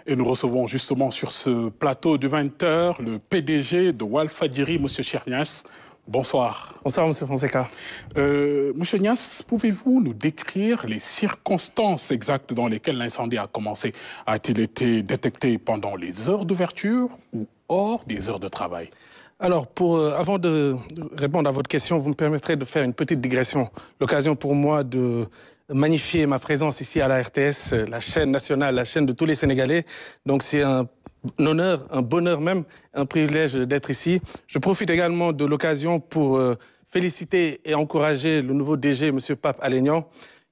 Et nous recevons justement sur ce plateau de 20h le PDG de Walfadjri, M. Chernias. Bonsoir. Bonsoir, M. Fonseca. M. Chernias, pouvez-vous nous décrire les circonstances exactes dans lesquelles l'incendie a commencé? A-t-il été détecté pendant les heures d'ouverture ou hors des heures de travail? Alors, avant de répondre à votre question, vous me permettrez de faire une petite digression. L'occasion pour moi de magnifier ma présence ici à la RTS, la chaîne nationale, la chaîne de tous les Sénégalais. Donc c'est un honneur, un bonheur même, un privilège d'être ici. Je profite également de l'occasion pour féliciter et encourager le nouveau DG, M. Pape Alé-Niang,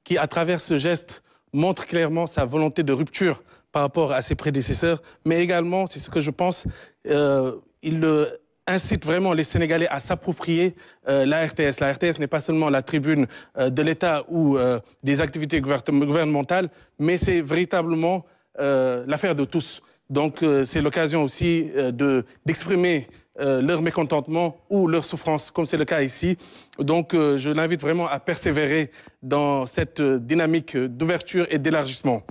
qui, à travers ce geste, montre clairement sa volonté de rupture par rapport à ses prédécesseurs, mais également, c'est ce que je pense, il incite vraiment les Sénégalais à s'approprier la RTS. La RTS n'est pas seulement la tribune de l'État ou des activités gouvernementales, mais c'est véritablement l'affaire de tous. Donc c'est l'occasion aussi d'exprimer leur mécontentement ou leur souffrance, comme c'est le cas ici. Donc je l'invite vraiment à persévérer dans cette dynamique d'ouverture et d'élargissement,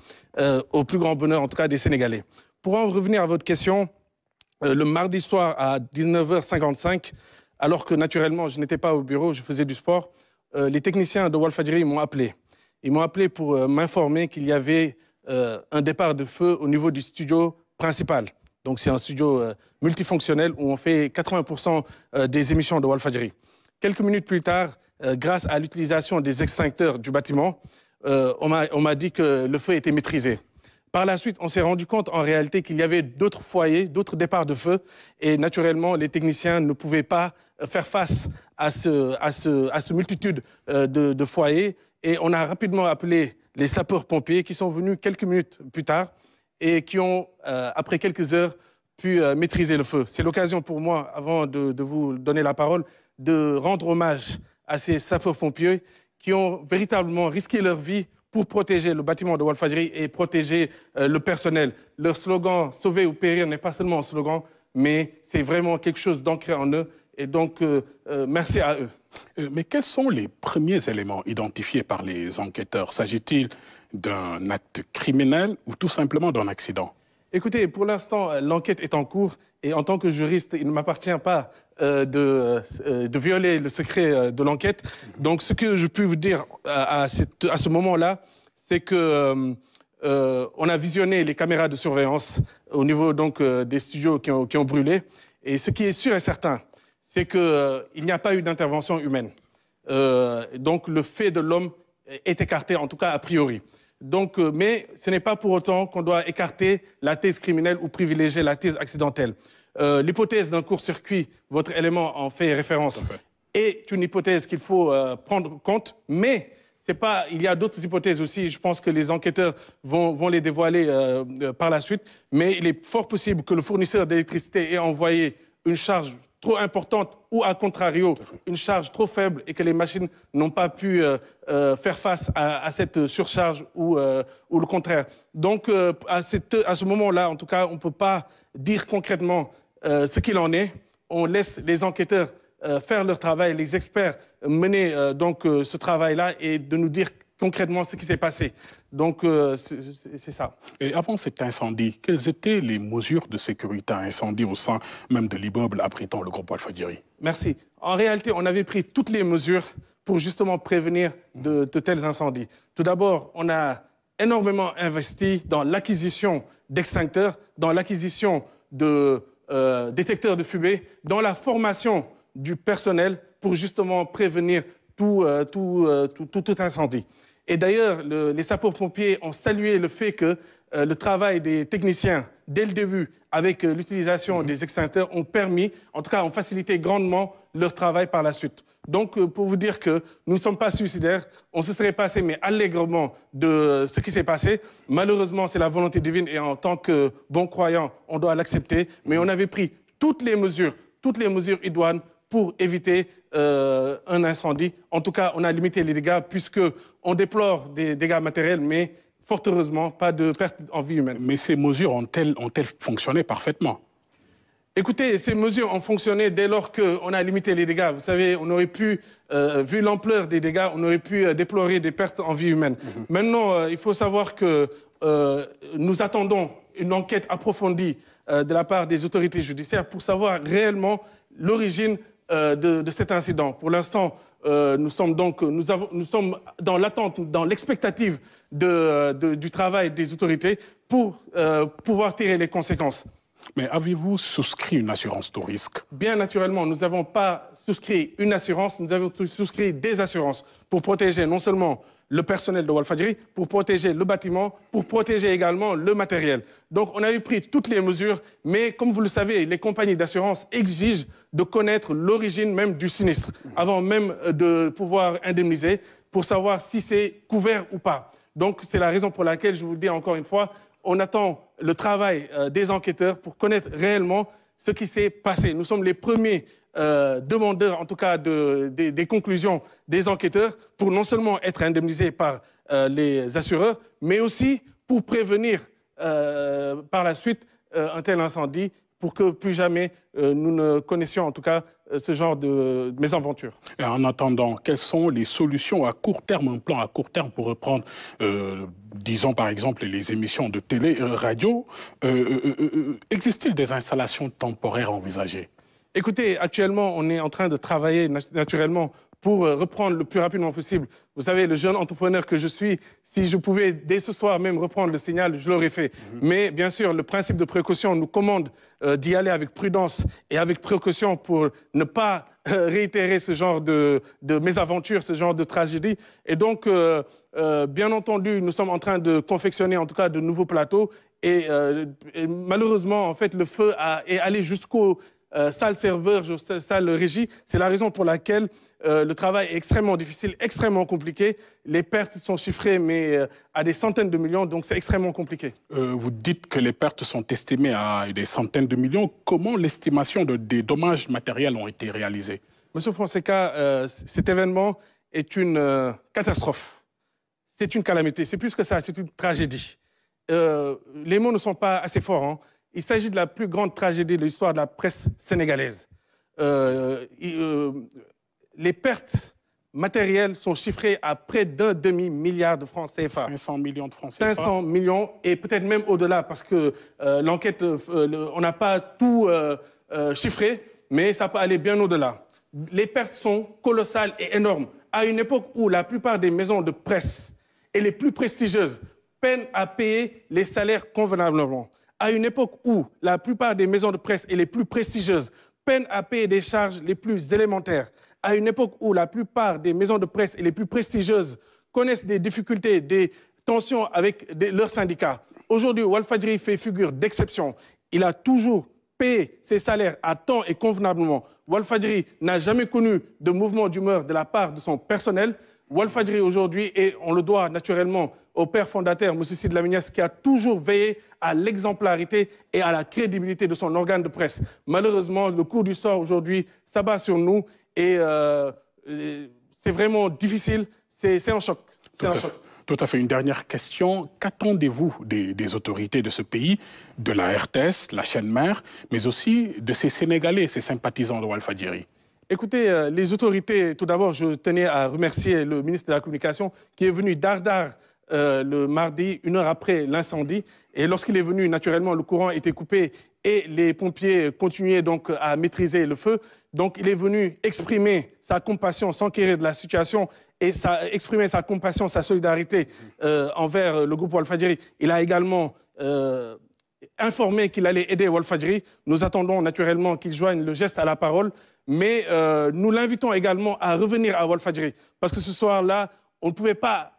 au plus grand bonheur en tout cas des Sénégalais. Pour en revenir à votre question, le mardi soir à 19h55, alors que naturellement je n'étais pas au bureau, je faisais du sport, les techniciens de Walfadjri m'ont appelé. Ils m'ont appelé pour m'informer qu'il y avait un départ de feu au niveau du studio principal. Donc c'est un studio multifonctionnel où on fait 80% des émissions de Walfadjri. Quelques minutes plus tard, grâce à l'utilisation des extincteurs du bâtiment, on m'a dit que le feu était maîtrisé. Par la suite, on s'est rendu compte en réalité qu'il y avait d'autres foyers, d'autres départs de feu. Et naturellement, les techniciens ne pouvaient pas faire face à ce multitude de foyers. Et on a rapidement appelé les sapeurs-pompiers qui sont venus quelques minutes plus tard et qui ont, après quelques heures, pu maîtriser le feu. C'est l'occasion pour moi, avant de vous donner la parole, de rendre hommage à ces sapeurs-pompiers qui ont véritablement risqué leur vie pour protéger le bâtiment de Walfadjri et protéger le personnel. Leur slogan « Sauver ou périr » n'est pas seulement un slogan, mais c'est vraiment quelque chose d'ancré en eux. Et donc, merci à eux. Mais quels sont les premiers éléments identifiés par les enquêteurs? S'agit-il d'un acte criminel ou tout simplement d'un accident? Écoutez, pour l'instant, l'enquête est en cours et en tant que juriste, il ne m'appartient pas de violer le secret de l'enquête. Donc, ce que je peux vous dire à ce moment-là, c'est que on a visionné les caméras de surveillance au niveau donc, des studios qui ont brûlé. Et ce qui est sûr et certain, c'est qu'il n'y a pas eu d'intervention humaine. Donc, le fait de l'homme est écarté, en tout cas a priori. Donc, mais ce n'est pas pour autant qu'on doit écarter la thèse criminelle ou privilégier la thèse accidentelle. L'hypothèse d'un court-circuit, votre élément en fait référence, est une hypothèse qu'il faut prendre en compte, mais c'est pas, il y a d'autres hypothèses aussi, je pense que les enquêteurs vont les dévoiler par la suite, mais il est fort possible que le fournisseur d'électricité ait envoyé une charge trop importante ou, à contrario, une charge trop faible et que les machines n'ont pas pu faire face à cette surcharge ou le contraire. Donc, à ce moment-là, en tout cas, on ne peut pas dire concrètement ce qu'il en est. On laisse les enquêteurs faire leur travail, les experts mener donc ce travail-là et de nous dire concrètement ce qui s'est passé. Donc, c'est ça. Et avant cet incendie, quelles étaient les mesures de sécurité incendie au sein même de l'immeuble abritant le groupe Walfadjri? Merci. En réalité, on avait pris toutes les mesures pour justement prévenir de tels incendies. Tout d'abord, on a énormément investi dans l'acquisition d'extincteurs, dans l'acquisition de détecteurs de fumée, dans la formation du personnel pour justement prévenir tout incendie. Et d'ailleurs, les sapeurs-pompiers ont salué le fait que le travail des techniciens, dès le début, avec l'utilisation des extincteurs, ont permis, en tout cas, ont facilité grandement leur travail par la suite. Donc, pour vous dire que nous ne sommes pas suicidaires, on se serait passé, mais allègrement, de ce qui s'est passé. Malheureusement, c'est la volonté divine et en tant que bon croyant, on doit l'accepter. Mais on avait pris toutes les mesures idoines pour éviter un incendie. En tout cas, on a limité les dégâts puisqu'on déplore des dégâts matériels, mais fort heureusement, pas de perte en vie humaine. Mais ces mesures ont-elles fonctionné parfaitement? Écoutez, ces mesures ont fonctionné dès lors qu'on a limité les dégâts. Vous savez, on aurait pu, vu l'ampleur des dégâts, on aurait pu déplorer des pertes en vie humaine. Maintenant, il faut savoir que nous attendons une enquête approfondie de la part des autorités judiciaires pour savoir réellement l'origine de cet incident. Pour l'instant, nous sommes dans l'attente, dans l'expectative du travail des autorités pour pouvoir tirer les conséquences. Mais avez-vous souscrit une assurance tout risque? Bien naturellement, nous n'avons pas souscrit une assurance, nous avons souscrit des assurances pour protéger non seulement le personnel de Walfadjri, pour protéger le bâtiment, pour protéger également le matériel. Donc on a pris toutes les mesures, mais comme vous le savez, les compagnies d'assurance exigent de connaître l'origine même du sinistre, avant même de pouvoir indemniser, pour savoir si c'est couvert ou pas. Donc c'est la raison pour laquelle, je vous le dis encore une fois, on attend le travail des enquêteurs pour connaître réellement ce qui s'est passé. Nous sommes les premiers demandeurs, en tout cas, des conclusions des enquêteurs pour non seulement être indemnisés par les assureurs, mais aussi pour prévenir par la suite un tel incendie pour que plus jamais nous ne connaissions en tout cas ce genre de mésaventures. Et en attendant, quelles sont les solutions à court terme, un plan à court terme pour reprendre, disons par exemple, les émissions de télé, radio? Existe-t-il des installations temporaires envisagées? Écoutez, actuellement, on est en train de travailler naturellement pour reprendre le plus rapidement possible. Vous savez, le jeune entrepreneur que je suis, si je pouvais dès ce soir même reprendre le signal, je l'aurais fait. Mais bien sûr, le principe de précaution nous commande d'y aller avec prudence et avec précaution pour ne pas réitérer ce genre de mésaventure, ce genre de tragédie. Et donc, bien entendu, nous sommes en train de confectionner en tout cas de nouveaux plateaux. Et malheureusement, en fait, le feu est allé jusqu'aux salle serveur, salle régie. C'est la raison pour laquelle le travail est extrêmement difficile, extrêmement compliqué. Les pertes sont chiffrées, mais à des centaines de millions, donc c'est extrêmement compliqué. Vous dites que les pertes sont estimées à des centaines de millions. Comment l'estimation des dommages matériels ont été réalisés? Monsieur Fonseca, cet événement est une catastrophe. C'est une calamité. C'est plus que ça, c'est une tragédie. Les mots ne sont pas assez forts, hein. Il s'agit de la plus grande tragédie de l'histoire de la presse sénégalaise. Les pertes matérielles sont chiffrées à près d'un demi-milliard de francs CFA. 500 millions de francs CFA. 500 millions et peut-être même au-delà parce que l'enquête, on n'a pas tout chiffré, mais ça peut aller bien au-delà. Les pertes sont colossales et énormes. À une époque où la plupart des maisons de presse et les plus prestigieuses peinent à payer les salaires convenablement. À une époque où la plupart des maisons de presse et les plus prestigieuses peinent à payer des charges les plus élémentaires, à une époque où la plupart des maisons de presse et les plus prestigieuses connaissent des difficultés, des tensions avec leurs syndicats. Aujourd'hui, Walfadjri fait figure d'exception. Il a toujours payé ses salaires à temps et convenablement. Walfadjri n'a jamais connu de mouvement d'humeur de la part de son personnel. Walfadjri aujourd'hui, et on le doit naturellement au père fondateur, M. Sid Lamine, qui a toujours veillé à l'exemplarité et à la crédibilité de son organe de presse. Malheureusement, le coup du sort aujourd'hui s'abat sur nous et c'est vraiment difficile, c'est un choc. Tout à fait. Une dernière question. Qu'attendez-vous des autorités de ce pays, de la RTS, la chaîne mère, mais aussi de ces Sénégalais, ces sympathisants de Walfadjri? Écoutez, les autorités, tout d'abord, je tenais à remercier le ministre de la Communication qui est venu d'Ardar le mardi, 1 heure après l'incendie. Et lorsqu'il est venu, naturellement, le courant était coupé et les pompiers continuaient donc à maîtriser le feu. Donc, il est venu exprimer sa compassion, s'enquérir de la situation et exprimer sa compassion, sa solidarité envers le groupe Walfadjri. Il a également informé qu'il allait aider Walfadjri. Nous attendons naturellement qu'il joigne le geste à la parole. Mais nous l'invitons également à revenir à Walfadjri. Parce que ce soir-là, on ne pouvait pas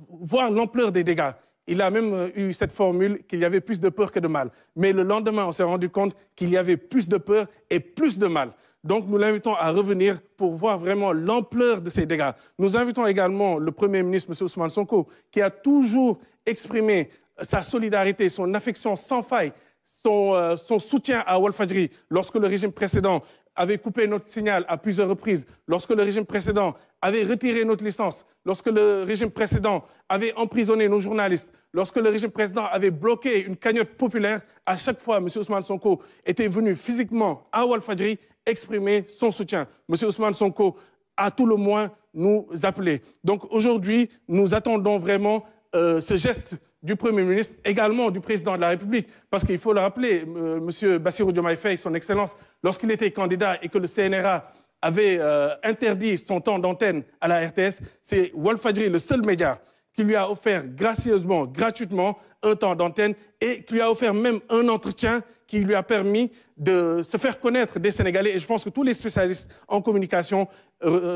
voir l'ampleur des dégâts. Il a même eu cette formule qu'il y avait plus de peur que de mal. Mais le lendemain, on s'est rendu compte qu'il y avait plus de peur et plus de mal. Donc nous l'invitons à revenir pour voir vraiment l'ampleur de ces dégâts. Nous invitons également le Premier ministre, M. Ousmane Sonko, qui a toujours exprimé sa solidarité, son affection sans faille, son soutien à Walfadjri lorsque le régime précédent avait coupé notre signal à plusieurs reprises, lorsque le régime précédent avait retiré notre licence, lorsque le régime précédent avait emprisonné nos journalistes, lorsque le régime précédent avait bloqué une cagnotte populaire, à chaque fois, M. Ousmane Sonko était venu physiquement à Walfadjri exprimer son soutien. M. Ousmane Sonko, à tout le moins, nous appelait. Donc aujourd'hui, nous attendons vraiment ce geste du Premier ministre, également du Président de la République. Parce qu'il faut le rappeler, M. Bassirou Diomaye Faye, son Excellence, lorsqu'il était candidat et que le CNRA avait interdit son temps d'antenne à la RTS, c'est Walfadjri, le seul média, qui lui a offert gracieusement, gratuitement, un temps d'antenne et qui lui a offert même un entretien qui lui a permis de se faire connaître des Sénégalais. Et je pense que tous les spécialistes en communication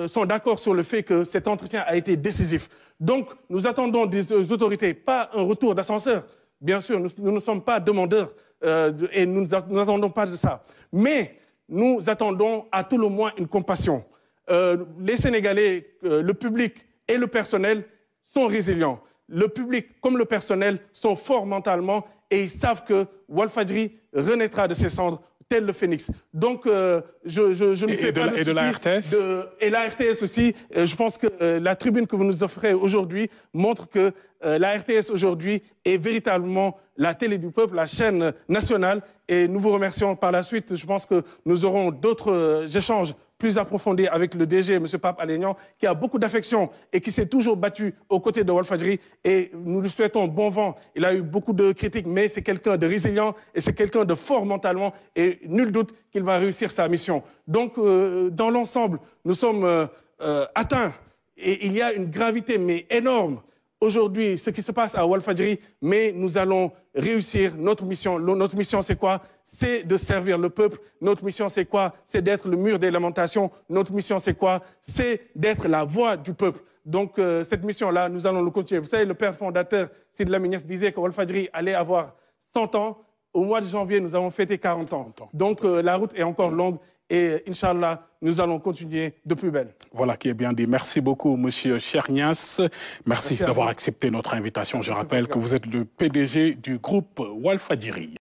sont d'accord sur le fait que cet entretien a été décisif. Donc, nous attendons des autorités, pas un retour d'ascenseur. Bien sûr, nous ne sommes pas demandeurs et nous n'attendons pas de ça. Mais nous attendons à tout le moins une compassion. Les Sénégalais, le public et le personnel sont résilients. Le public comme le personnel sont forts mentalement et ils savent que Walfadjri renaîtra de ses cendres tel le phénix. Donc, je ne fais pas de soucis. Et de la RTS et la RTS aussi. Je pense que la tribune que vous nous offrez aujourd'hui montre que la RTS aujourd'hui est véritablement la télé du peuple, la chaîne nationale. Et nous vous remercions par la suite. Je pense que nous aurons d'autres échanges plus approfondis avec le DG, M. Pape Alé Niang, qui a beaucoup d'affection et qui s'est toujours battu aux côtés de Walfadjri. Et nous lui souhaitons bon vent. Il a eu beaucoup de critiques, mais c'est quelqu'un de résilient et c'est quelqu'un de fort mentalement. Et nul doute qu'il va réussir sa mission. Donc, dans l'ensemble, nous sommes atteints. Et il y a une gravité, mais énorme, aujourd'hui, ce qui se passe à Walfadjri, mais nous allons réussir notre mission. Notre mission, c'est quoi? C'est de servir le peuple. Notre mission, c'est quoi? C'est d'être le mur des lamentations. Notre mission, c'est quoi? C'est d'être la voix du peuple. Donc, cette mission-là, nous allons le continuer. Vous savez, le père fondateur, Sidy Lamine Niasse, disait que Walfadjri allait avoir 100 ans. Au mois de janvier, nous avons fêté 40 ans. Donc, la route est encore longue. Et Inch'Allah, nous allons continuer de plus belle. Voilà qui est bien dit. Merci beaucoup, Monsieur Cheikh Niasse. Merci d'avoir accepté notre invitation. Je rappelle que vous êtes le PDG du groupe Walfadjri.